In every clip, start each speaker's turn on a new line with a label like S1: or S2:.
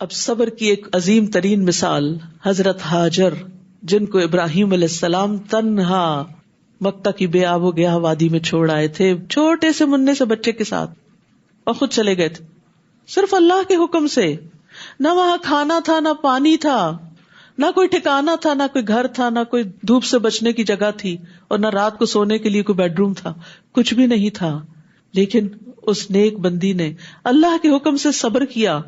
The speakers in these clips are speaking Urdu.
S1: اب صبر کی ایک عظیم ترین مثال حضرت ہاجر، جن کو ابراہیم علیہ السلام تنہا مکہ کی بے آب و گیاہ وادی میں چھوڑ آئے تھے، چھوٹے سے مننے سے بچے کے ساتھ، اور خود چلے گئے تھے صرف اللہ کے حکم سے. نہ وہاں کھانا تھا، نہ پانی تھا، نہ کوئی ٹھکانا تھا، نہ کوئی گھر تھا، نہ کوئی دھوپ سے بچنے کی جگہ تھی، اور نہ رات کو سونے کے لیے کوئی بیڈ روم تھا، کچھ بھی نہیں تھا. لیکن اس نیک بندی نے اللہ کے حکم سے صبر کیا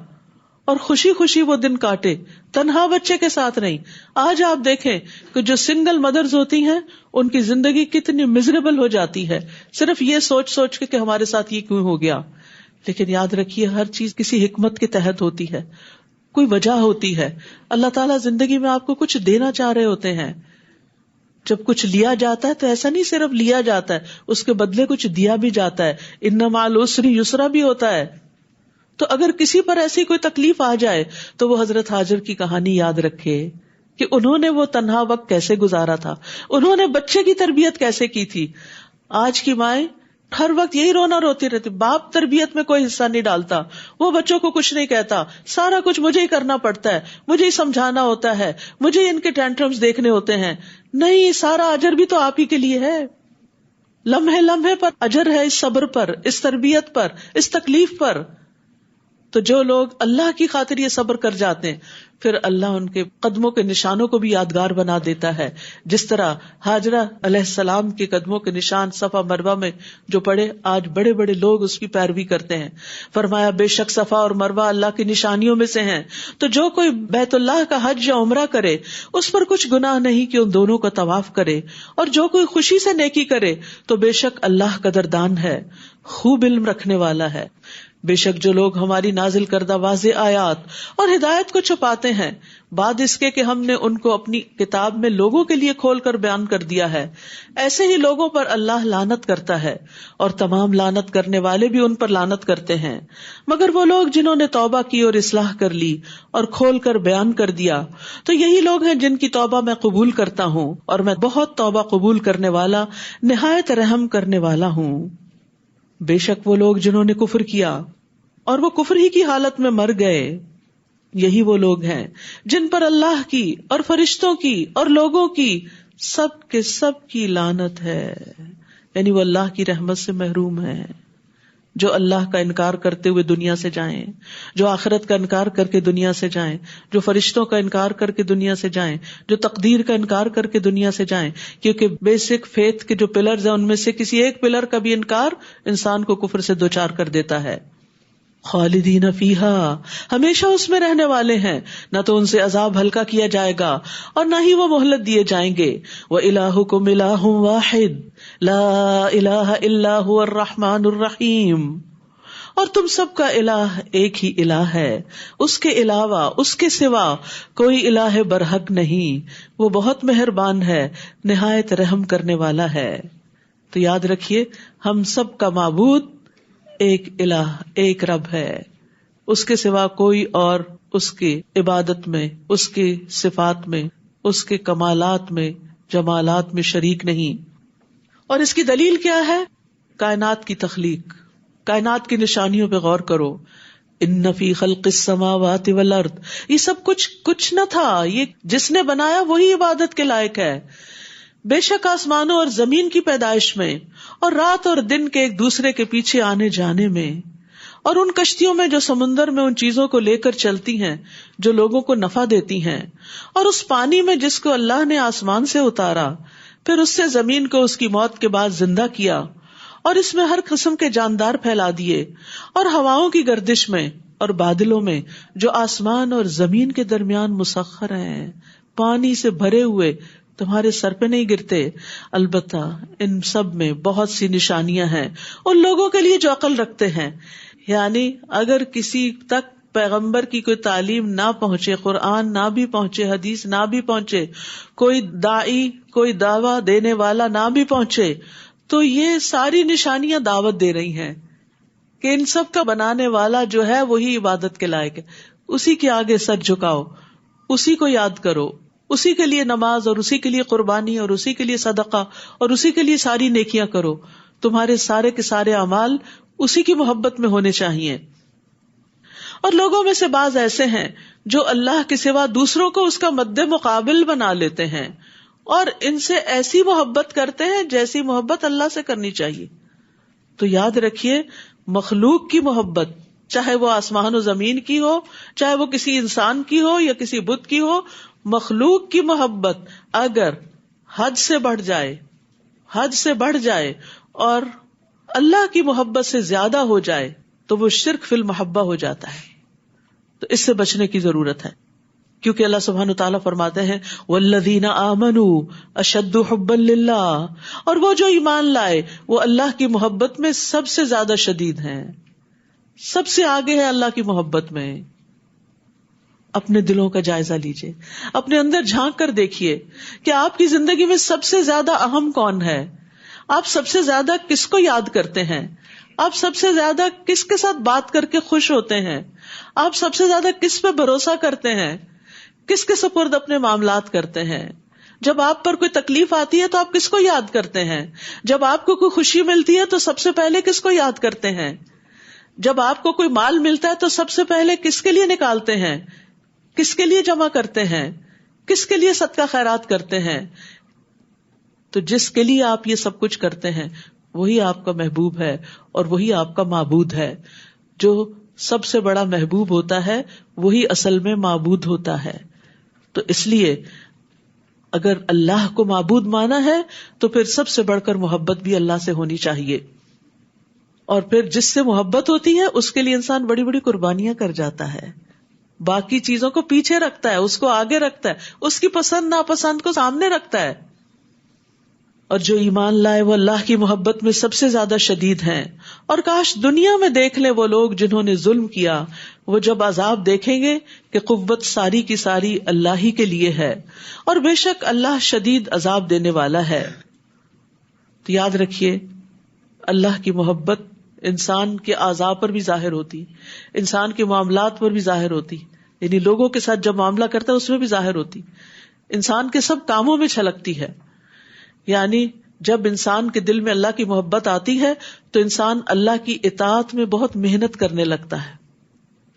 S1: اور خوشی خوشی وہ دن کاٹے، تنہا بچے کے ساتھ نہیں. آج آپ دیکھیں کہ جو سنگل مدرز ہوتی ہیں ان کی زندگی کتنی مزریبل ہو جاتی ہے، صرف یہ سوچ سوچ کے کہ ہمارے ساتھ یہ کیوں ہو گیا. لیکن یاد رکھیے ہر چیز کسی حکمت کے تحت ہوتی ہے، کوئی وجہ ہوتی ہے. اللہ تعالیٰ زندگی میں آپ کو کچھ دینا چاہ رہے ہوتے ہیں. جب کچھ لیا جاتا ہے تو ایسا نہیں صرف لیا جاتا ہے، اس کے بدلے کچھ دیا بھی جاتا ہے. ان مع العسر یسرا بھی ہوتا ہے. تو اگر کسی پر ایسی کوئی تکلیف آ جائے تو وہ حضرت ہاجر کی کہانی یاد رکھے کہ انہوں نے وہ تنہا وقت کیسے گزارا تھا، انہوں نے بچے کی تربیت کیسے کی تھی. آج کی مائیں ہر وقت یہی رونا روتی رہتی، باپ تربیت میں کوئی حصہ نہیں ڈالتا، وہ بچوں کو کچھ نہیں کہتا، سارا کچھ مجھے ہی کرنا پڑتا ہے، مجھے ہی سمجھانا ہوتا ہے، مجھے ہی ان کے ٹینٹرمز دیکھنے ہوتے ہیں. نہیں، سارا اجر بھی تو آپ ہی کے لیے ہے. لمحے لمحے پر اجر ہے، اس صبر پر، اس تربیت پر، اس تکلیف پر. تو جو لوگ اللہ کی خاطر یہ صبر کر جاتے ہیں پھر اللہ ان کے قدموں کے نشانوں کو بھی یادگار بنا دیتا ہے. جس طرح ہاجرہ علیہ السلام کے قدموں کے نشان صفا مروہ میں جو پڑے، آج بڑے بڑے لوگ اس کی پیروی کرتے ہیں. فرمایا بے شک صفا اور مروہ اللہ کی نشانیوں میں سے ہیں، تو جو کوئی بیت اللہ کا حج یا عمرہ کرے اس پر کچھ گناہ نہیں کہ ان دونوں کا طواف کرے، اور جو کوئی خوشی سے نیکی کرے تو بے شک اللہ قدردان ہے، خوب علم رکھنے والا ہے. بے شک جو لوگ ہماری نازل کردہ واضح آیات اور ہدایت کو چھپاتے ہیں بعد اس کے کہ ہم نے ان کو اپنی کتاب میں لوگوں کے لیے کھول کر بیان کر دیا ہے، ایسے ہی لوگوں پر اللہ لعنت کرتا ہے، اور تمام لعنت کرنے والے بھی ان پر لعنت کرتے ہیں، مگر وہ لوگ جنہوں نے توبہ کی اور اصلاح کر لی اور کھول کر بیان کر دیا، تو یہی لوگ ہیں جن کی توبہ میں قبول کرتا ہوں، اور میں بہت توبہ قبول کرنے والا، نہایت رحم کرنے والا ہوں. بے شک وہ لوگ جنہوں نے کفر کیا اور وہ کفر ہی کی حالت میں مر گئے، یہی وہ لوگ ہیں جن پر اللہ کی اور فرشتوں کی اور لوگوں کی سب کے سب کی لعنت ہے. یعنی وہ اللہ کی رحمت سے محروم ہیں. جو اللہ کا انکار کرتے ہوئے دنیا سے جائیں، جو آخرت کا انکار کر کے دنیا سے جائیں، جو فرشتوں کا انکار کر کے دنیا سے جائیں، جو تقدیر کا انکار کر کے دنیا سے جائیں، کیونکہ بیسک فیتھ کے جو پلرز ہیں ان میں سے کسی ایک پلر کا بھی انکار انسان کو کفر سے دوچار کر دیتا ہے. خالدین فیہا، ہمیشہ اس میں رہنے والے ہیں، نہ تو ان سے عذاب ہلکا کیا جائے گا اور نہ ہی وہ مہلت دیے جائیں گے. وَإِلَٰهُكُمْ إِلَٰهٌ وَاحِدٌ لَا إِلَٰهَ إِلَّا هُوَ الرَّحْمَٰنُ الرَّحِيمُ، اور تم سب کا الہ ایک ہی الہ ہے، اس کے علاوہ، اس کے سوا کوئی الہ برحق نہیں، وہ بہت مہربان ہے، نہایت رحم کرنے والا ہے. تو یاد رکھیے ہم سب کا معبود ایک الہ، ایک رب ہے، اس کے سوا کوئی اور اس کی عبادت میں، اس کی صفات میں، اس کے کمالات میں، جمالات میں شریک نہیں. اور اس کی دلیل کیا ہے؟ کائنات کی تخلیق، کائنات کی نشانیوں پہ غور کرو. ان فی خلق السماوات والارض، یہ سب کچھ نہ تھا، یہ جس نے بنایا وہی عبادت کے لائق ہے. بے شک آسمانوں اور زمین کی پیدائش میں، اور رات اور دن کے ایک دوسرے کے پیچھے آنے جانے میں، اور ان کشتیوں میں جو سمندر میں ان چیزوں کو لے کر چلتی ہیں جو لوگوں کو نفع دیتی ہیں، اور اس پانی میں جس کو اللہ نے آسمان سے اتارا، پھر اس سے زمین کو اس کی موت کے بعد زندہ کیا، اور اس میں ہر قسم کے جاندار پھیلا دیے، اور ہواؤں کی گردش میں اور بادلوں میں جو آسمان اور زمین کے درمیان مسخر ہیں، پانی سے بھرے ہوئے، تمہارے سر پہ نہیں گرتے. البتہ ان سب میں بہت سی نشانیاں ہیں ان لوگوں کے لیے جو عقل رکھتے ہیں. یعنی اگر کسی تک پیغمبر کی کوئی تعلیم نہ پہنچے، قرآن نہ بھی پہنچے، حدیث نہ بھی پہنچے، کوئی داعی، کوئی دعویٰ دینے والا نہ بھی پہنچے، تو یہ ساری نشانیاں دعوت دے رہی ہیں کہ ان سب کا بنانے والا جو ہے وہی عبادت کے لائق ہے. اسی کے آگے سر جھکاؤ، اسی کو یاد کرو، اسی کے لیے نماز اور اسی کے لیے قربانی اور اسی کے لیے صدقہ اور اسی کے لیے ساری نیکیاں کرو. تمہارے سارے کے سارے اعمال اسی کی محبت میں ہونے چاہیے. اور لوگوں میں سے بعض ایسے ہیں جو اللہ کے سوا دوسروں کو اس کا مد مقابل بنا لیتے ہیں اور ان سے ایسی محبت کرتے ہیں جیسی محبت اللہ سے کرنی چاہیے. تو یاد رکھیے مخلوق کی محبت, چاہے وہ آسمان و زمین کی ہو, چاہے وہ کسی انسان کی ہو یا کسی بت کی ہو, مخلوق کی محبت اگر حد سے بڑھ جائے اور اللہ کی محبت سے زیادہ ہو جائے تو وہ شرک فی المحبہ ہو جاتا ہے. تو اس سے بچنے کی ضرورت ہے, کیونکہ اللہ سبحانہ وتعالیٰ فرماتے ہیں والذین آمنوا اشد حبا للہ, اور وہ جو ایمان لائے وہ اللہ کی محبت میں سب سے زیادہ شدید ہیں, سب سے آگے ہے اللہ کی محبت میں. اپنے دلوں کا جائزہ لیجئے, اپنے اندر جھانک کر دیکھیے کہ آپ کی زندگی میں سب سے زیادہ اہم کون ہے, آپ سب سے زیادہ کس کو یاد کرتے ہیں, آپ سب سے زیادہ کس کے ساتھ بات کر کے خوش ہوتے ہیں, آپ سب سے زیادہ کس پہ بھروسہ کرتے ہیں, کس کے سپرد اپنے معاملات کرتے ہیں. جب آپ پر کوئی تکلیف آتی ہے تو آپ کس کو یاد کرتے ہیں, جب آپ کو کوئی خوشی ملتی ہے تو سب سے پہلے کس کو یاد کرتے ہیں, جب آپ کو کوئی مال ملتا ہے تو سب سے پہلے کس کے لیے نکالتے ہیں, کس کے لیے جمع کرتے ہیں, کس کے لیے صدقہ خیرات کرتے ہیں. تو جس کے لیے آپ یہ سب کچھ کرتے ہیں وہی آپ کا محبوب ہے اور وہی آپ کا معبود ہے. جو سب سے بڑا محبوب ہوتا ہے وہی اصل میں معبود ہوتا ہے. تو اس لیے اگر اللہ کو معبود مانا ہے تو پھر سب سے بڑھ کر محبت بھی اللہ سے ہونی چاہیے. اور پھر جس سے محبت ہوتی ہے اس کے لیے انسان بڑی بڑی قربانیاں کر جاتا ہے, باقی چیزوں کو پیچھے رکھتا ہے, اس کو آگے رکھتا ہے, اس کی پسند ناپسند کو سامنے رکھتا ہے. اور جو ایمان لائے وہ اللہ کی محبت میں سب سے زیادہ شدید ہیں. اور کاش دنیا میں دیکھ لیں وہ لوگ جنہوں نے ظلم کیا, وہ جب عذاب دیکھیں گے کہ قوت ساری کی ساری اللہ ہی کے لیے ہے اور بے شک اللہ شدید عذاب دینے والا ہے. تو یاد رکھیے اللہ کی محبت انسان کے اعضاء پر بھی ظاہر ہوتی, انسان کے معاملات پر بھی ظاہر ہوتی, یعنی لوگوں کے ساتھ جب معاملہ کرتا ہے اس میں بھی ظاہر ہوتی, انسان کے سب کاموں میں چھلکتی ہے. یعنی جب انسان کے دل میں اللہ کی محبت آتی ہے تو انسان اللہ کی اطاعت میں بہت محنت کرنے لگتا ہے,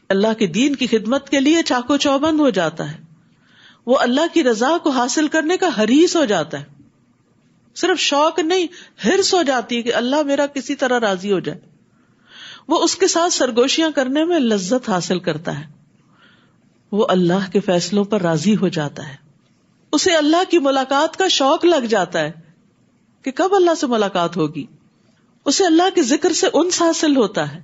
S1: اللہ کے دین کی خدمت کے لیے چاقو چوبند ہو جاتا ہے, وہ اللہ کی رضا کو حاصل کرنے کا حریص ہو جاتا ہے. صرف شوق نہیں, حرص ہو جاتی ہے کہ اللہ میرا کسی طرح راضی ہو جائے. وہ اس کے ساتھ سرگوشیاں کرنے میں لذت حاصل کرتا ہے, وہ اللہ کے فیصلوں پر راضی ہو جاتا ہے, اسے اللہ کی ملاقات کا شوق لگ جاتا ہے کہ کب اللہ سے ملاقات ہوگی. اسے اللہ کے ذکر سے انس حاصل ہوتا ہے,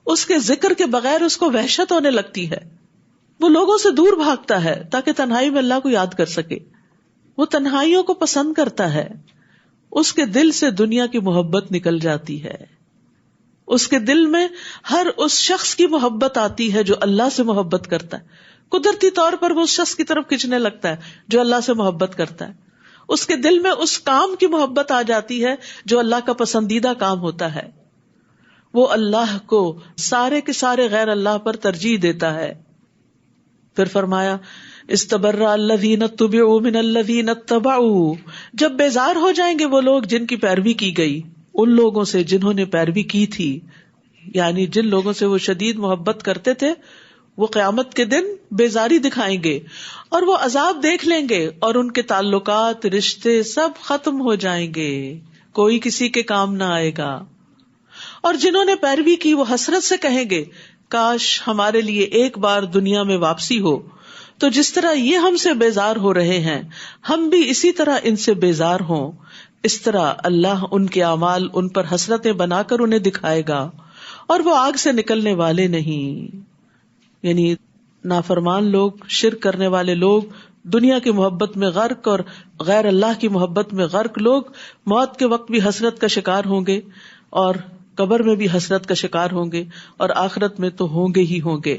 S1: اس کے ذکر کے بغیر اس کو وحشت ہونے لگتی ہے. وہ لوگوں سے دور بھاگتا ہے تاکہ تنہائی میں اللہ کو یاد کر سکے. وہ تنہائیوں کو پسند کرتا ہے, اس کے دل سے دنیا کی محبت نکل جاتی ہے. اس کے دل میں ہر اس شخص کی محبت آتی ہے جو اللہ سے محبت کرتا ہے. قدرتی طور پر وہ اس شخص کی طرف کھینچنے لگتا ہے جو اللہ سے محبت کرتا ہے. اس کے دل میں اس کام کی محبت آ جاتی ہے جو اللہ کا پسندیدہ کام ہوتا ہے. وہ اللہ کو سارے کے سارے غیر اللہ پر ترجیح دیتا ہے. پھر فرمایا استبرأ الذین اتبعوا من الذین اتبعوا, جب بیزار ہو جائیں گے وہ لوگ جن کی پیروی کی گئی ان لوگوں سے جنہوں نے پیروی کی تھی. یعنی جن لوگوں سے وہ شدید محبت کرتے تھے وہ قیامت کے دن بیزاری دکھائیں گے اور وہ عذاب دیکھ لیں گے اور ان کے تعلقات رشتے سب ختم ہو جائیں گے, کوئی کسی کے کام نہ آئے گا. اور جنہوں نے پیروی کی وہ حسرت سے کہیں گے کاش ہمارے لیے ایک بار دنیا میں واپسی ہو, تو جس طرح یہ ہم سے بیزار ہو رہے ہیں ہم بھی اسی طرح ان سے بیزار ہوں. اس طرح اللہ ان کے اعمال ان پر حسرتیں بنا کر انہیں دکھائے گا اور وہ آگ سے نکلنے والے نہیں. یعنی نافرمان لوگ, شرک کرنے والے لوگ, دنیا کی محبت میں غرق اور غیر اللہ کی محبت میں غرق لوگ موت کے وقت بھی حسرت کا شکار ہوں گے اور قبر میں بھی حسرت کا شکار ہوں گے اور آخرت میں تو ہوں گے ہی ہوں گے.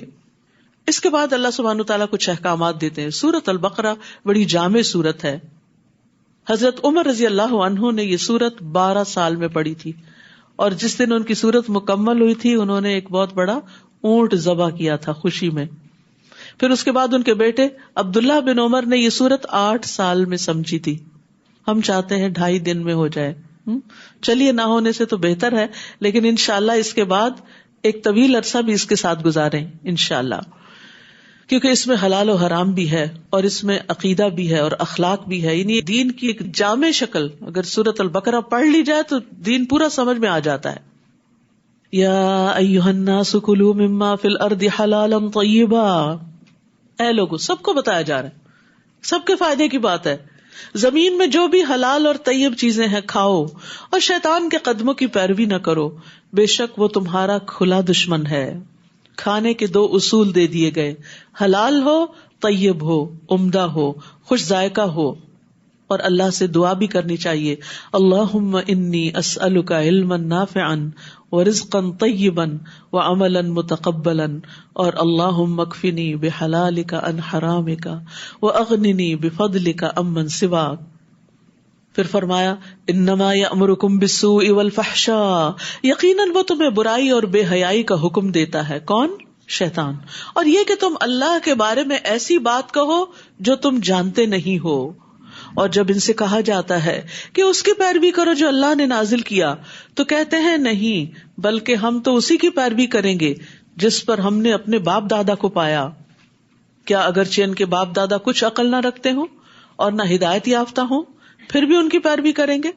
S1: اس کے بعد اللہ سبحانہ وتعالیٰ کچھ احکامات دیتے ہیں. سورۃ البقرہ بڑی جامع سورت ہے. حضرت عمر رضی اللہ عنہ نے یہ سورت 12 سال میں پڑھی تھی اور جس دن ان کی سورت مکمل ہوئی تھی انہوں نے ایک بہت بڑا اونٹ ذبح کیا تھا خوشی میں. پھر اس کے بعد ان کے بیٹے عبداللہ بن عمر نے یہ سورت 8 سال میں سمجھی تھی. ہم چاہتے ہیں 2.5 دن میں ہو جائے. چلیے نہ ہونے سے تو بہتر ہے, لیکن انشاءاللہ اس کے بعد ایک طویل عرصہ بھی اس کے ساتھ گزاریں انشاءاللہ، کیونکہ اس میں حلال و حرام بھی ہے اور اس میں عقیدہ بھی ہے اور اخلاق بھی ہے، یعنی دین کی ایک جامع شکل اگر سورۃ البقرہ پڑھ لی جائے تو دین پورا سمجھ میں آ جاتا ہے. یا ایھا الناس کلوا مما فی الارض حلالا طیبا، اے لوگو، سب کو بتایا جا رہا ہے، سب کے فائدے کی بات ہے، زمین میں جو بھی حلال اور طیب چیزیں ہیں کھاؤ، اور شیطان کے قدموں کی پیروی نہ کرو، بے شک وہ تمہارا کھلا دشمن ہے. کھانے کے 2 اصول دے دیے گئے، حلال ہو، طیب ہو، عمدہ ہو، خوش ذائقہ ہو، اور اللہ سے دعا بھی کرنی چاہیے، اللہم انی اسألک علما نافعا ورزقا طیبا وعملا متقبلا، اور اللہم اکفنی بحلالک عن حرامک واغننی بفضلک عمن سواک. پھر فرمایا انما یأمرکم بالسوء والفحشاء، یقیناً وہ تمہیں برائی اور بے حیائی کا حکم دیتا ہے. کون؟ شیطان. اور یہ کہ تم اللہ کے بارے میں ایسی بات کہو جو تم جانتے نہیں ہو. اور جب ان سے کہا جاتا ہے کہ اس کی پیروی کرو جو اللہ نے نازل کیا، تو کہتے ہیں نہیں، بلکہ ہم تو اسی کی پیروی کریں گے جس پر ہم نے اپنے باپ دادا کو پایا. کیا اگرچہ ان کے باپ دادا کچھ عقل نہ رکھتے ہوں اور نہ ہدایت یافتہ ہوں، پھر بھی ان کی پیروی کریں گے؟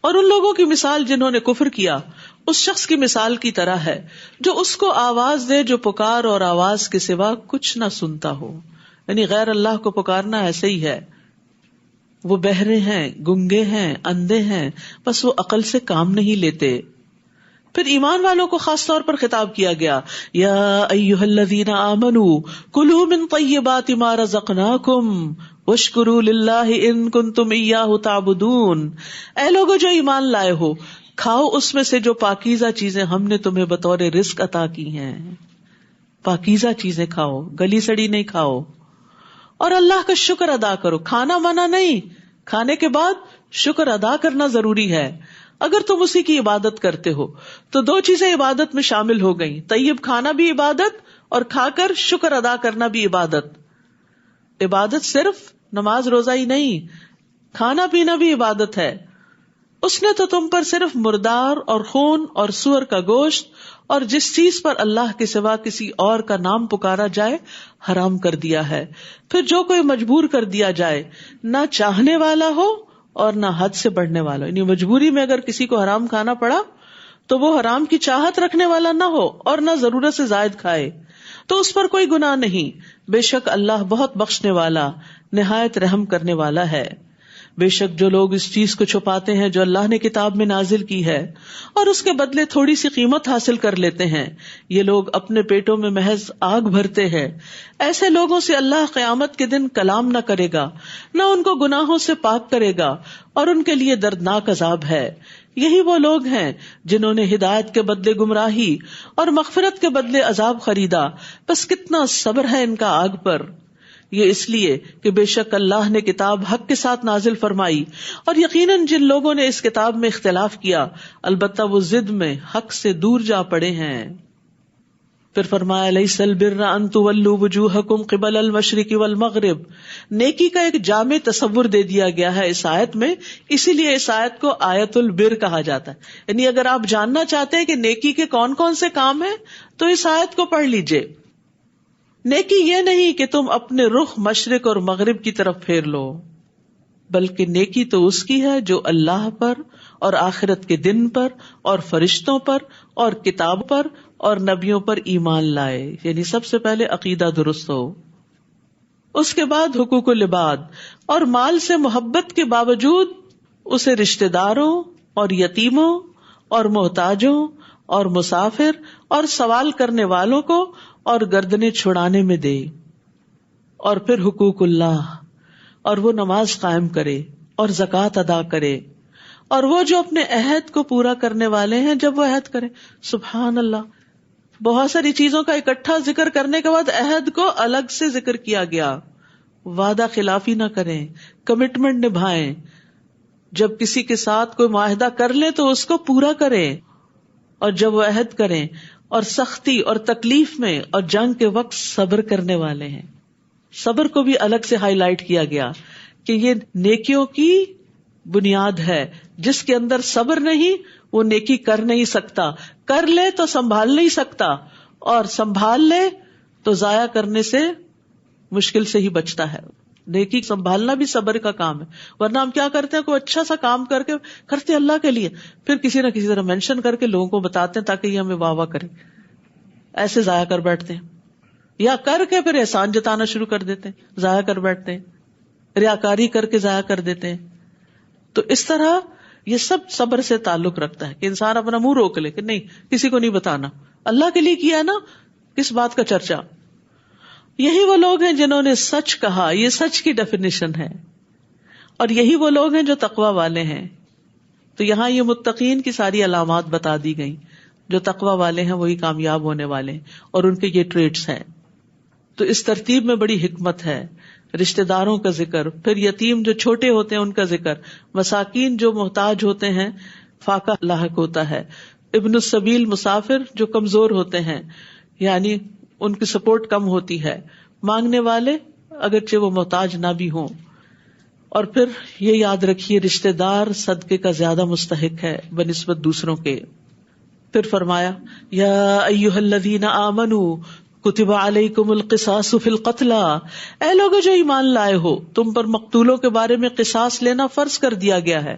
S1: اور ان لوگوں کی مثال جنہوں نے کفر کیا اس شخص کی مثال کی طرح ہے جو اس کو آواز دے جو پکار اور آواز کے سوا کچھ نہ سنتا ہو. یعنی غیر اللہ کو پکارنا ایسے ہی ہے. وہ بہرے ہیں، گنگے ہیں، اندھے ہیں، بس وہ عقل سے کام نہیں لیتے. پھر ایمان والوں کو خاص طور پر خطاب کیا گیا، یا ایھا الذین آمنوا کلوا من طیبات ما رزقناکم واشکروا للہ ان کنتم ایاہ تعبدون. اے لوگو جو ایمان لائے ہو، کھاؤ اس میں سے جو پاکیزہ چیزیں ہم نے تمہیں بطور رزق عطا کی ہیں. پاکیزہ چیزیں کھاؤ، گلی سڑی نہیں کھاؤ، اور اللہ کا شکر ادا کرو. کھانا منع نہیں، کھانے کے بعد شکر ادا کرنا ضروری ہے. اگر تم اسی کی عبادت کرتے ہو تو 2 چیزیں عبادت میں شامل ہو گئیں، طیب کھانا بھی عبادت اور کھا کر شکر ادا کرنا بھی عبادت. عبادت صرف نماز روزہ ہی نہیں، کھانا پینا بھی عبادت ہے. اس نے تو تم پر صرف مردار اور خون اور سور کا گوشت اور جس چیز پر اللہ کے سوا کسی اور کا نام پکارا جائے حرام کر دیا ہے. پھر جو کوئی مجبور کر دیا جائے، نہ چاہنے والا ہو اور نہ حد سے بڑھنے والا، یعنی مجبوری میں اگر کسی کو حرام کھانا پڑا تو وہ حرام کی چاہت رکھنے والا نہ ہو اور نہ ضرورت سے زائد کھائے، تو اس پر کوئی گناہ نہیں. بے شک اللہ بہت بخشنے والا، نہایت رحم کرنے والا ہے. بے شک جو لوگ اس چیز کو چھپاتے ہیں جو اللہ نے کتاب میں نازل کی ہے اور اس کے بدلے تھوڑی سی قیمت حاصل کر لیتے ہیں، یہ لوگ اپنے پیٹوں میں محض آگ بھرتے ہیں. ایسے لوگوں سے اللہ قیامت کے دن کلام نہ کرے گا، نہ ان کو گناہوں سے پاک کرے گا، اور ان کے لیے دردناک عذاب ہے. یہی وہ لوگ ہیں جنہوں نے ہدایت کے بدلے گمراہی اور مغفرت کے بدلے عذاب خریدا، بس کتنا صبر ہے ان کا آگ پر. یہ اس لیے کہ بے شک اللہ نے کتاب حق کے ساتھ نازل فرمائی، اور یقیناً جن لوگوں نے اس کتاب میں اختلاف کیا البتہ وہ ضد میں حق سے دور جا پڑے ہیں. پھر فرمایا لیس البر ان تولوا وجوہکم قبل المشرق والمغرب. نیکی کا ایک جامع تصور دے دیا گیا ہے اس آیت میں، اسی لیے اس آیت کو آیت البر کہا جاتا ہے. یعنی اگر آپ جاننا چاہتے ہیں کہ نیکی کے کون کون سے کام ہیں تو اس آیت کو پڑھ لیجئے. نیکی یہ نہیں کہ تم اپنے رخ مشرق اور مغرب کی طرف پھیر لو، بلکہ نیکی تو اس کی ہے جو اللہ پر اور آخرت کے دن پر اور فرشتوں پر اور کتاب پر اور نبیوں پر ایمان لائے. یعنی سب سے پہلے عقیدہ درست ہو، اس کے بعد حقوق العباد، اور مال سے محبت کے باوجود اسے رشتہ داروں اور یتیموں اور محتاجوں اور مسافر اور سوال کرنے والوں کو اور گردنیں چھڑانے میں دے. اور پھر حقوق اللہ، اور وہ نماز قائم کرے اور زکوٰۃ ادا کرے، اور وہ جو اپنے عہد کو پورا کرنے والے ہیں جب وہ عہد کرے. سبحان اللہ، بہت ساری چیزوں کا اکٹھا ذکر کرنے کے بعد عہد کو الگ سے ذکر کیا گیا. وعدہ خلافی نہ کریں، کمٹمنٹ نبھائیں. جب کسی کے ساتھ کوئی معاہدہ کر لیں تو اس کو پورا کریں، اور جب وہ عہد کریں اور سختی اور تکلیف میں اور جنگ کے وقت صبر کرنے والے ہیں. صبر کو بھی الگ سے ہائی لائٹ کیا گیا کہ یہ نیکیوں کی بنیاد ہے، جس کے اندر صبر نہیں وہ نیکی کر نہیں سکتا، کر لے تو سنبھال نہیں سکتا، اور سنبھال لے تو ضائع کرنے سے مشکل سے ہی بچتا ہے. نیکی سنبھالنا بھی صبر کا کام ہے، ورنہ ہم کیا کرتے ہیں، کوئی اچھا سا کام کر کے کرتے اللہ کے لیے، پھر کسی نہ کسی طرح مینشن کر کے لوگوں کو بتاتے ہیں تاکہ یہ ہمیں واہ واہ کرے، ایسے ضائع کر بیٹھتے ہیں. یا کر کے پھر احسان جتانا شروع کر دیتے ہیں، ضائع کر بیٹھتے ہیں، ریاکاری کر کے ضائع کر دیتے ہیں. تو اس طرح یہ سب صبر سے تعلق رکھتا ہے کہ انسان اپنا منہ روک لے کہ نہیں کسی کو نہیں بتانا، اللہ کے لیے کیا ہے نا، کس بات کا چرچا. یہی وہ لوگ ہیں جنہوں نے سچ کہا، یہ سچ کی ڈیفینیشن ہے، اور یہی وہ لوگ ہیں جو تقوی والے ہیں. تو یہاں یہ متقین کی ساری علامات بتا دی گئیں، جو تقوی والے ہیں وہی کامیاب ہونے والے ہیں، اور ان کے یہ ٹریٹس ہیں. تو اس ترتیب میں بڑی حکمت ہے. رشتہ داروں کا ذکر، پھر یتیم جو چھوٹے ہوتے ہیں ان کا ذکر، مساکین جو محتاج ہوتے ہیں فاقہ لاحق ہوتا ہے، ابن السبیل مسافر جو کمزور ہوتے ہیں یعنی ان کی سپورٹ کم ہوتی ہے، مانگنے والے اگرچہ وہ محتاج نہ بھی ہوں. اور پھر یہ یاد رکھیے رشتہ دار صدقے کا زیادہ مستحق ہے بنسبت دوسروں کے. پھر فرمایا یا ایھا الذین آمنوا کتب علیکم القصاص فی القتلی، اے لوگو جو ایمان لائے ہو تم پر مقتولوں کے بارے میں قصاص لینا فرض کر دیا گیا ہے.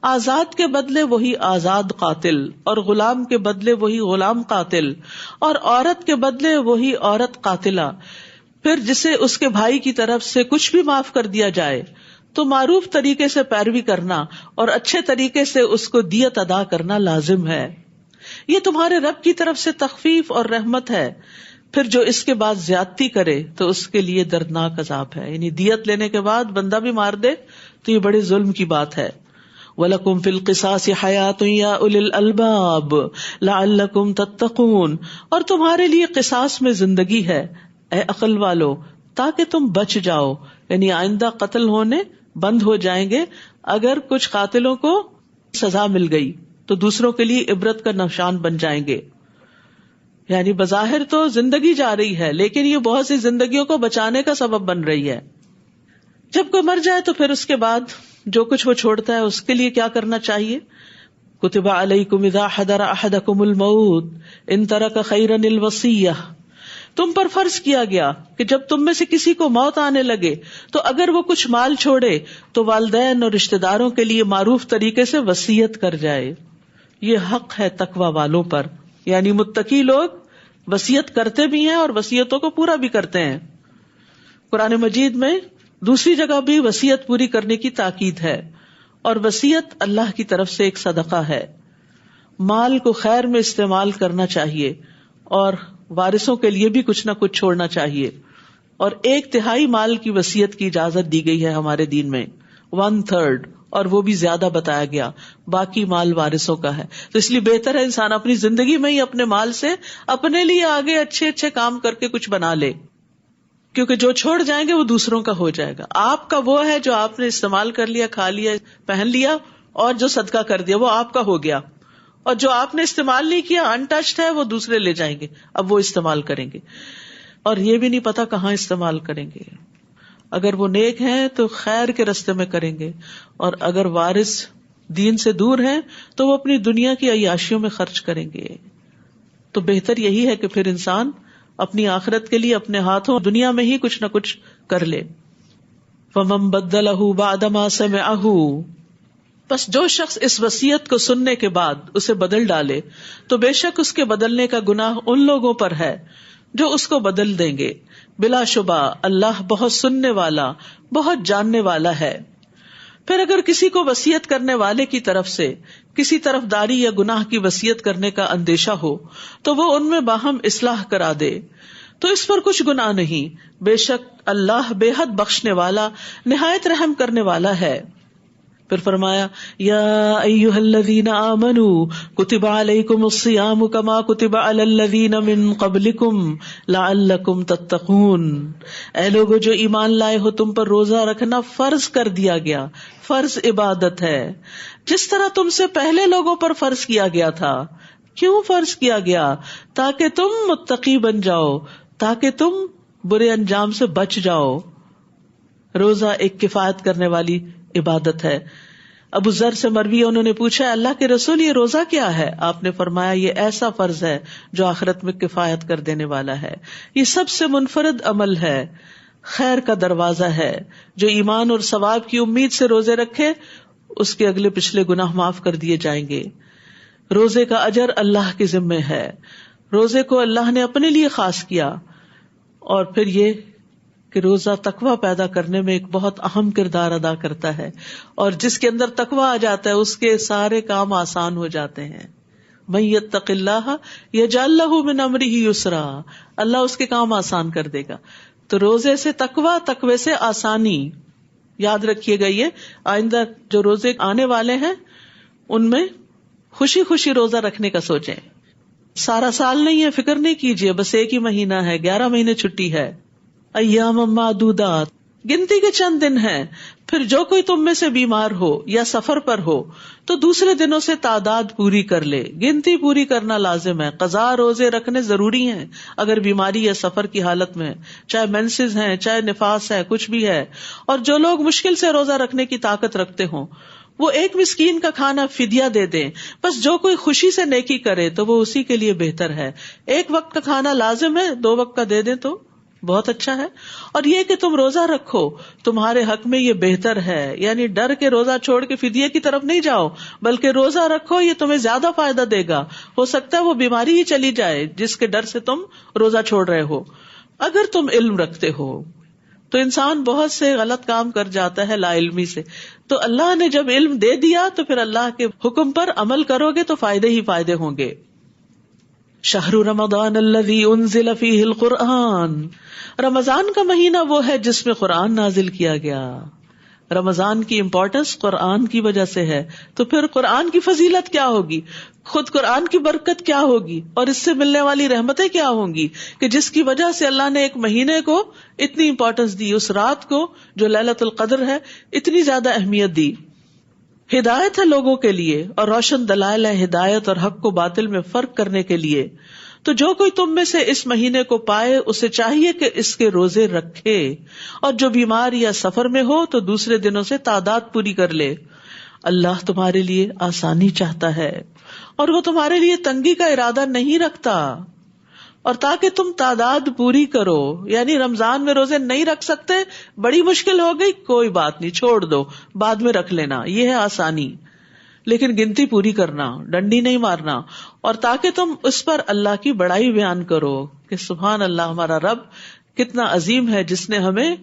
S1: آزاد کے بدلے وہی آزاد قاتل، اور غلام کے بدلے وہی غلام قاتل، اور عورت کے بدلے وہی عورت قاتلہ. پھر جسے اس کے بھائی کی طرف سے کچھ بھی معاف کر دیا جائے تو معروف طریقے سے پیروی کرنا اور اچھے طریقے سے اس کو دیت ادا کرنا لازم ہے. یہ تمہارے رب کی طرف سے تخفیف اور رحمت ہے. پھر جو اس کے بعد زیادتی کرے تو اس کے لیے دردناک عذاب ہے. یعنی دیت لینے کے بعد بندہ بھی مار دے تو یہ بڑے ظلم کی بات ہے. وَلَكُمْ فِي الْقِصَاصِ حَيَاةٌ يَا أُولِي الْأَلْبَابِ لَعَلَّكُمْ تَتَّقُونَ، اور تمہارے لیے قصاص میں زندگی ہے اے عقل والو تاکہ تم بچ جاؤ. یعنی آئندہ قتل ہونے بند ہو جائیں گے. اگر کچھ قاتلوں کو سزا مل گئی تو دوسروں کے لیے عبرت کا نشان بن جائیں گے. یعنی بظاہر تو زندگی جا رہی ہے لیکن یہ بہت سی زندگیوں کو بچانے کا سبب بن رہی ہے. جب کوئی مر جائے تو پھر اس کے بعد جو کچھ وہ چھوڑتا ہے اس کے لیے کیا کرنا چاہیے. کتب علیکم اذا حضر احدکم الموت ان ترک خیرا الوصیہ، تم پر فرض کیا گیا کہ جب تم میں سے کسی کو موت آنے لگے تو اگر وہ کچھ مال چھوڑے تو والدین اور رشتہ داروں کے لیے معروف طریقے سے وصیت کر جائے. یہ حق ہے تقوی والوں پر، یعنی متقی لوگ وصیت کرتے بھی ہیں اور وصیتوں کو پورا بھی کرتے ہیں. قرآن مجید میں دوسری جگہ بھی وصیت پوری کرنے کی تاکید ہے، اور وصیت اللہ کی طرف سے ایک صدقہ ہے. مال کو خیر میں استعمال کرنا چاہیے اور وارثوں کے لیے بھی کچھ نہ کچھ چھوڑنا چاہیے. اور 1/3 مال کی وصیت کی اجازت دی گئی ہے ہمارے دین میں، 1/3، اور وہ بھی زیادہ بتایا گیا، باقی مال وارثوں کا ہے. تو اس لیے بہتر ہے انسان اپنی زندگی میں ہی اپنے مال سے اپنے لیے آگے اچھے اچھے کام کر کے کچھ بنا لے، کیونکہ جو چھوڑ جائیں گے وہ دوسروں کا ہو جائے گا. آپ کا وہ ہے جو آپ نے استعمال کر لیا، کھا لیا، پہن لیا، اور جو صدقہ کر دیا وہ آپ کا ہو گیا. اور جو آپ نے استعمال نہیں کیا، انٹچڈ ہے، وہ دوسرے لے جائیں گے، اب وہ استعمال کریں گے، اور یہ بھی نہیں پتا کہاں استعمال کریں گے. اگر وہ نیک ہیں تو خیر کے رستے میں کریں گے، اور اگر وارث دین سے دور ہیں تو وہ اپنی دنیا کی عیاشیوں میں خرچ کریں گے. تو بہتر یہی ہے کہ پھر انسان اپنی آخرت کے لیے اپنے ہاتھوں دنیا میں ہی کچھ نہ کچھ کر لے. فَمَن بَدَّلَهُ بَعْدَ مَا سَمِعَهُ، بس جو شخص اس وصیت کو سننے کے بعد اسے بدل ڈالے تو بے شک اس کے بدلنے کا گناہ ان لوگوں پر ہے جو اس کو بدل دیں گے. بلا شبہ اللہ بہت سننے والا، بہت جاننے والا ہے. پھر اگر کسی کو وصیت کرنے والے کی طرف سے کسی طرفداری یا گناہ کی وصیت کرنے کا اندیشہ ہو تو وہ ان میں باہم اصلاح کرا دے تو اس پر کچھ گناہ نہیں. بے شک اللہ بے حد بخشنے والا، نہایت رحم کرنے والا ہے. پھر فرمایا یا ایھا الذین آمنوا کتب علیکم الصیام کما کتب علی الذین من قبلکم لعلکم تتقون، اے لوگو جو ایمان لائے ہو تم پر روزہ رکھنا فرض کر دیا گیا. فرض عبادت ہے جس طرح تم سے پہلے لوگوں پر فرض کیا گیا تھا. کیوں فرض کیا گیا؟ تاکہ تم متقی بن جاؤ، تاکہ تم برے انجام سے بچ جاؤ. روزہ ایک کفایت کرنے والی عبادت ہے. ابو ذر سے مروی انہوں نے پوچھا اللہ کے رسول یہ روزہ کیا ہے؟ آپ نے فرمایا یہ ایسا فرض ہے جو آخرت میں کفایت کر دینے والا ہے، یہ سب سے منفرد عمل ہے، خیر کا دروازہ ہے، جو ایمان اور ثواب کی امید سے روزے رکھے اس کے اگلے پچھلے گناہ معاف کر دیے جائیں گے۔ روزے کا اجر اللہ کے ذمے ہے، روزے کو اللہ نے اپنے لیے خاص کیا، اور پھر یہ کہ روزہ تقوی پیدا کرنے میں ایک بہت اہم کردار ادا کرتا ہے، اور جس کے اندر تقوی آ جاتا ہے اس کے سارے کام آسان ہو جاتے ہیں۔ من یتق اللہ یجعل لہ من امرہ یسرا، اللہ اس کے کام آسان کر دے گا۔ تو روزے سے تقوی، تقوی سے آسانی، یاد رکھیے گا یہ آئندہ جو روزے آنے والے ہیں ان میں خوشی خوشی روزہ رکھنے کا سوچیں۔ سارا سال نہیں ہے، فکر نہیں کیجیے، بس ایک ہی مہینہ ہے، 11 مہینے چھٹی ہے۔ ایام معدودات، گنتی کے چند دن ہیں، پھر جو کوئی تم میں سے بیمار ہو یا سفر پر ہو تو دوسرے دنوں سے تعداد پوری کر لے۔ گنتی پوری کرنا لازم ہے، قضا روزے رکھنے ضروری ہیں اگر بیماری یا سفر کی حالت میں، چاہے مینسز ہیں، چاہے نفاس ہے، کچھ بھی ہے۔ اور جو لوگ مشکل سے روزہ رکھنے کی طاقت رکھتے ہوں وہ ایک مسکین کا کھانا فدیہ دے دیں۔ بس جو کوئی خوشی سے نیکی کرے تو وہ اسی کے لیے بہتر ہے۔ ایک وقت کا کھانا لازم ہے، 2 وقت کا دے دیں تو بہت اچھا ہے۔ اور یہ کہ تم روزہ رکھو تمہارے حق میں یہ بہتر ہے، یعنی ڈر کے روزہ چھوڑ کے فدیے کی طرف نہیں جاؤ، بلکہ روزہ رکھو، یہ تمہیں زیادہ فائدہ دے گا۔ ہو سکتا ہے وہ بیماری ہی چلی جائے جس کے ڈر سے تم روزہ چھوڑ رہے ہو۔ اگر تم علم رکھتے ہو تو انسان بہت سے غلط کام کر جاتا ہے لا علمی سے، تو اللہ نے جب علم دے دیا تو پھر اللہ کے حکم پر عمل کرو گے تو فائدے ہی فائدے ہوں گے۔ شہر رمضان الذی انزل فیہ القرآن، رمضان کا مہینہ وہ ہے جس میں قرآن نازل کیا گیا۔ رمضان کی امپورٹنس قرآن کی وجہ سے ہے، تو پھر قرآن کی فضیلت کیا ہوگی، خود قرآن کی برکت کیا ہوگی، اور اس سے ملنے والی رحمتیں کیا ہوں گی کہ جس کی وجہ سے اللہ نے ایک مہینے کو اتنی امپورٹنس دی، اس رات کو جو لیلۃ القدر ہے اتنی زیادہ اہمیت دی۔ ہدایت ہے لوگوں کے لیے اور روشن دلائل ہے ہدایت اور حق کو باطل میں فرق کرنے کے لیے۔ تو جو کوئی تم میں سے اس مہینے کو پائے اسے چاہیے کہ اس کے روزے رکھے، اور جو بیمار یا سفر میں ہو تو دوسرے دنوں سے تعداد پوری کر لے۔ اللہ تمہارے لیے آسانی چاہتا ہے اور وہ تمہارے لیے تنگی کا ارادہ نہیں رکھتا۔ اور تاکہ تم تعداد پوری کرو، یعنی رمضان میں روزے نہیں رکھ سکتے، بڑی مشکل ہو گئی، کوئی بات نہیں، چھوڑ دو، بعد میں رکھ لینا، یہ ہے آسانی۔ لیکن گنتی پوری کرنا، ڈنڈی نہیں مارنا، اور تاکہ تم اس پر اللہ کی بڑائی بیان کرو کہ سبحان اللہ، ہمارا رب کتنا عظیم ہے جس نے ہمیں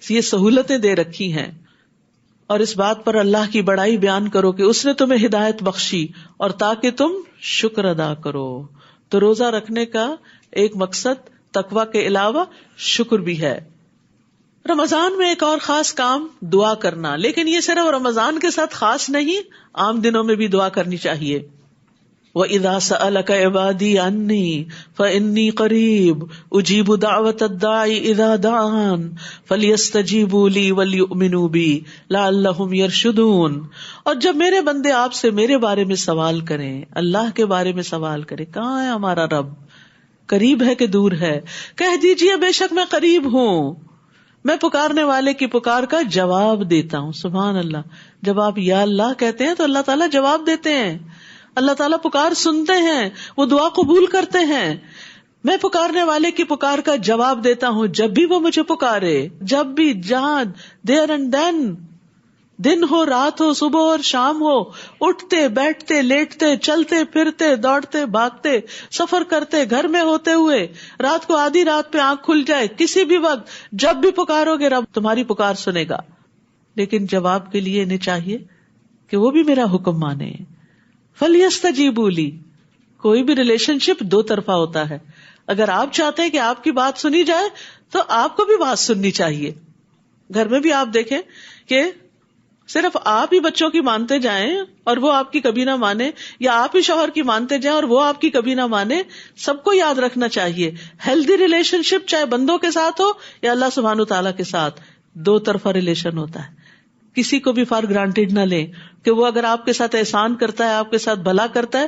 S1: یہ سہولتیں دے رکھی ہیں، اور اس بات پر اللہ کی بڑائی بیان کرو کہ اس نے تمہیں ہدایت بخشی، اور تاکہ تم شکر ادا کرو۔ تو روزہ رکھنے کا ایک مقصد تقوی کے علاوہ شکر بھی ہے۔ رمضان میں ایک اور خاص کام دعا کرنا، لیکن یہ صرف رمضان کے ساتھ خاص نہیں، عام دنوں میں بھی دعا کرنی چاہیے۔ وَإِذَا سَأَلَكَ عِبَادِي عَنِّي فَإِنِّي قَرِيبٌ أُجِيبُ دَعْوَةَ الدَّاعِ إِذَا دَعَانِ فَلْيَسْتَجِيبُوا لِي وَلْيُؤْمِنُوا بِي لَعَلَّهُمْ يَرْشُدُونَ۔ اور جب میرے بندے آپ سے میرے بارے میں سوال کریں، اللہ کے بارے میں سوال کریں، کہاں ہے ہمارا رب، قریب ہے کہ دور ہے، کہہ دیجئے بے شک میں قریب ہوں، میں پکارنے والے کی پکار کا جواب دیتا ہوں۔ سبحان اللہ، جب آپ یا اللہ کہتے ہیں تو اللہ تعالیٰ جواب دیتے ہیں، اللہ تعالیٰ پکار سنتے ہیں، وہ دعا قبول کرتے ہیں۔ میں پکارنے والے کی پکار کا جواب دیتا ہوں جب بھی وہ مجھے پکارے، جب بھی، جہاں، دیر اینڈ دین، دن ہو، رات ہو، صبح اور شام ہو، اٹھتے بیٹھتے لیٹتے چلتے پھرتے دوڑتے بھاگتے سفر کرتے گھر میں ہوتے ہوئے، رات کو آدھی رات پہ آنکھ کھل جائے، کسی بھی وقت جب بھی پکارو گے رب تمہاری پکار سنے گا۔ لیکن جواب کے لیے انہیں چاہیے کہ وہ بھی میرا حکم مانے۔ فَلْيَسْتَجِيبُوا لِي، کوئی بھی ریلیشن شپ 2 طرفہ ہوتا ہے، اگر آپ چاہتے ہیں کہ آپ کی بات سنی جائے تو آپ کو بھی بات سننی چاہیے۔ گھر میں بھی آپ دیکھیں کہ صرف آپ ہی بچوں کی مانتے جائیں اور وہ آپ کی کبھی نہ مانے، یا آپ ہی شوہر کی مانتے جائیں اور وہ آپ کی کبھی نہ مانے، سب کو یاد رکھنا چاہیے ہیلدی ریلیشن شپ چاہے بندوں کے ساتھ ہو یا اللہ سبحانہ تعالیٰ کے ساتھ، 2 طرفہ ریلیشن ہوتا ہے۔ کسی کو بھی فار گرانٹیڈ نہ لیں کہ وہ اگر آپ کے ساتھ احسان کرتا ہے، آپ کے ساتھ بھلا کرتا ہے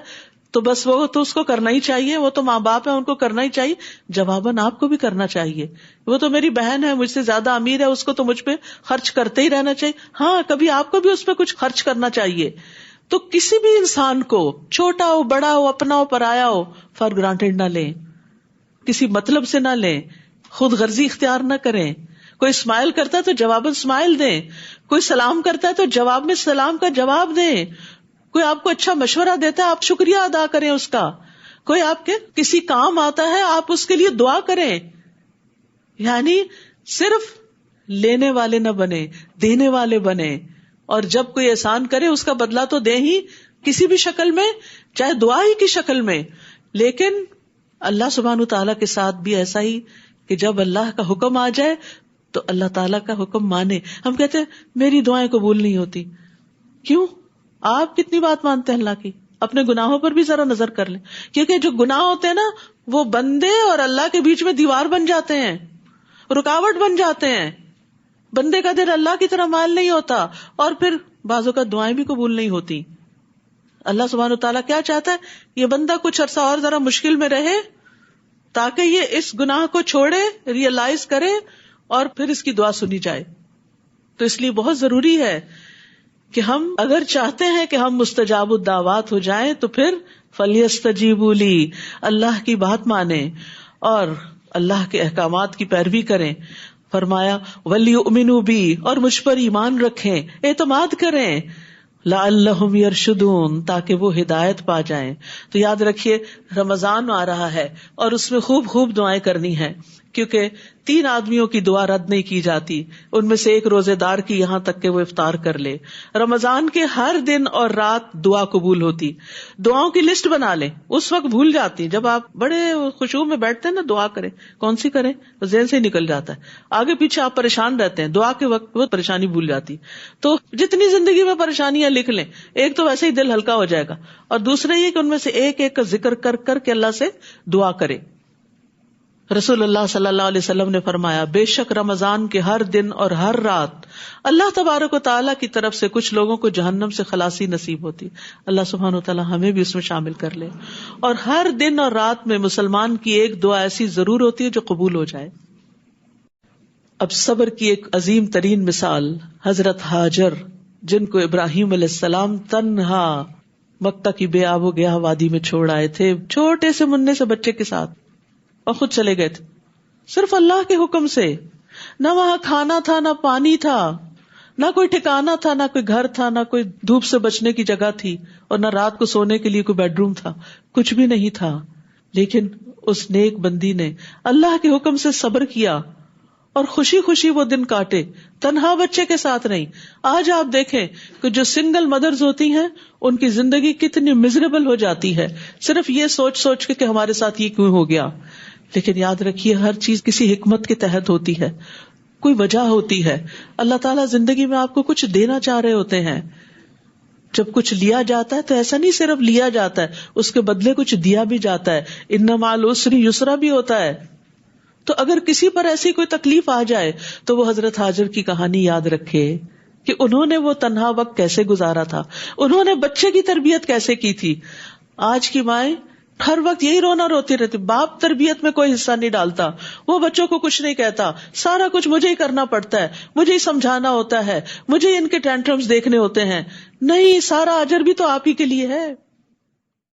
S1: تو بس وہ تو اس کو کرنا ہی چاہیے، وہ تو ماں باپ ہیں، ان کو کرنا ہی چاہیے، جواباً آپ کو بھی کرنا چاہیے. وہ تو میری بہن ہے، مجھ سے زیادہ امیر ہے، اس کو تو مجھ پہ خرچ کرتے ہی رہنا چاہیے. ہاں کبھی آپ کو بھی اس پہ کچھ خرچ کرنا چاہیے. تو کسی بھی انسان کو، چھوٹا ہو بڑا ہو اپنا ہو پرایا ہو، فار گرانٹیڈ نہ لیں، کسی مطلب سے نہ لیں، خود غرضی اختیار نہ کریں. کوئی اسمائل کرتا ہے تو جواباً اسمائل دیں، کوئی سلام کرتا ہے تو جواب میں سلام کا جواب دیں، کوئی آپ کو اچھا مشورہ دیتا ہے آپ شکریہ ادا کریں اس کا، کوئی آپ کے کسی کام آتا ہے آپ اس کے لیے دعا کریں. یعنی صرف لینے والے نہ بنے، دینے والے بنے. اور جب کوئی احسان کرے اس کا بدلہ تو دیں ہی کسی بھی شکل میں، چاہے دعا ہی کی شکل میں. لیکن اللہ سبحانہ تعالیٰ کے ساتھ بھی ایسا ہی کہ جب اللہ کا حکم آ جائے تو اللہ تعالیٰ کا حکم مانے. ہم کہتے ہیں میری دعائیں قبول نہیں ہوتی. کیوں؟ آپ کتنی بات مانتے ہیں اللہ کی؟ اپنے گناہوں پر بھی ذرا نظر کر لیں، کیونکہ جو گناہ ہوتے ہیں نا وہ بندے اور اللہ کے بیچ میں دیوار بن جاتے ہیں، رکاوٹ بن جاتے ہیں. بندے کا دل اللہ کی طرح مائل نہیں ہوتا، اور پھر بعضوں کا دعائیں بھی قبول نہیں ہوتی. اللہ سبحانہ تعالیٰ کیا چاہتا ہے؟ یہ بندہ کچھ عرصہ اور ذرا مشکل میں رہے تاکہ یہ اس گناہ کو چھوڑے، ریئلائز کرے، اور پھر اس کی دعا سنی جائے. تو اس لیے بہت ضروری ہے کہ ہم اگر چاہتے ہیں کہ ہم مستجاب الدعوات ہو جائیں تو پھر فَلْيَسْتَجِيبُوا لِي، اللہ کی بات مانیں اور اللہ کے احکامات کی پیروی کریں. فرمایا وَلْيُؤْمِنُوا بِي، اور مجھ پر ایمان رکھیں، اعتماد کریں، لَعَلَّهُمْ يَرْشُدُونَ، تاکہ وہ ہدایت پا جائیں. تو یاد رکھیے رمضان آ رہا ہے اور اس میں خوب خوب دعائیں کرنی ہیں، کیونکہ 3 آدمیوں کی دعا رد نہیں کی جاتی، ان میں سے ایک روزے دار کی، یہاں تک کہ وہ افطار کر لے. رمضان کے ہر دن اور رات دعا قبول ہوتی. دعاؤں کی لسٹ بنا لیں، اس وقت بھول جاتی. جب آپ بڑے خشوع میں بیٹھتے ہیں نا دعا کریں، کون سی کریں ذہن سے نکل جاتا ہے، آگے پیچھے آپ پریشان رہتے ہیں، دعا کے وقت وہ پریشانی بھول جاتی. تو جتنی زندگی میں پریشانیاں لکھ لیں، ایک تو ویسے ہی دل ہلکا ہو جائے گا، اور دوسرا یہ کہ ان میں سے ایک ایک کا ذکر کر کر کے اللہ سے دعا کرے. رسول اللہ صلی اللہ علیہ وسلم نے فرمایا بے شک رمضان کے ہر دن اور ہر رات اللہ تبارک و تعالیٰ کی طرف سے کچھ لوگوں کو جہنم سے خلاصی نصیب ہوتی. اللہ سبحانہ و تعالیٰ ہمیں بھی اس میں شامل کر لے. اور ہر دن اور رات میں مسلمان کی ایک دعا ایسی ضرور ہوتی ہے جو قبول ہو جائے. اب صبر کی ایک عظیم ترین مثال حضرت ہاجر، جن کو ابراہیم علیہ السلام تنہا مکہ کی بے آب و گیا وادی میں چھوڑ آئے تھے، چھوٹے سے مننے سے بچے کے ساتھ، اور خود چلے گئے تھے صرف اللہ کے حکم سے. نہ وہاں کھانا تھا، نہ پانی تھا، نہ کوئی ٹھکانا تھا، نہ کوئی گھر تھا، نہ کوئی دھوپ سے بچنے کی جگہ تھی، اور نہ رات کو سونے کے لیے کوئی بیڈ روم تھا، کچھ بھی نہیں تھا. لیکن اس نیک بندی نے اللہ کے حکم سے صبر کیا اور خوشی خوشی وہ دن کاٹے، تنہا بچے کے ساتھ نہیں. آج آپ دیکھیں کہ جو سنگل مدرز ہوتی ہیں ان کی زندگی کتنی مزریبل ہو جاتی ہے، صرف یہ سوچ سوچ کے کہ ہمارے ساتھ یہ کیوں ہو گیا. لیکن یاد رکھیے ہر چیز کسی حکمت کے تحت ہوتی ہے، کوئی وجہ ہوتی ہے. اللہ تعالیٰ زندگی میں آپ کو کچھ دینا چاہ رہے ہوتے ہیں. جب کچھ لیا جاتا ہے تو ایسا نہیں صرف لیا جاتا ہے، اس کے بدلے کچھ دیا بھی جاتا ہے. ان مع العسر یسرا بھی ہوتا ہے. تو اگر کسی پر ایسی کوئی تکلیف آ جائے تو وہ حضرت ہاجر کی کہانی یاد رکھے کہ انہوں نے وہ تنہا وقت کیسے گزارا تھا، انہوں نے بچے کی تربیت کیسے کی تھی. آج کی مائیں ہر وقت یہی رونا روتی رہتی، باپ تربیت میں کوئی حصہ نہیں ڈالتا، وہ بچوں کو کچھ نہیں کہتا، سارا کچھ مجھے ہی کرنا پڑتا ہے، مجھے ہی سمجھانا ہوتا ہے، مجھے ان کے ٹینٹرمز دیکھنے ہوتے ہیں. نہیں، سارا اجر بھی تو آپ ہی کے لیے ہے.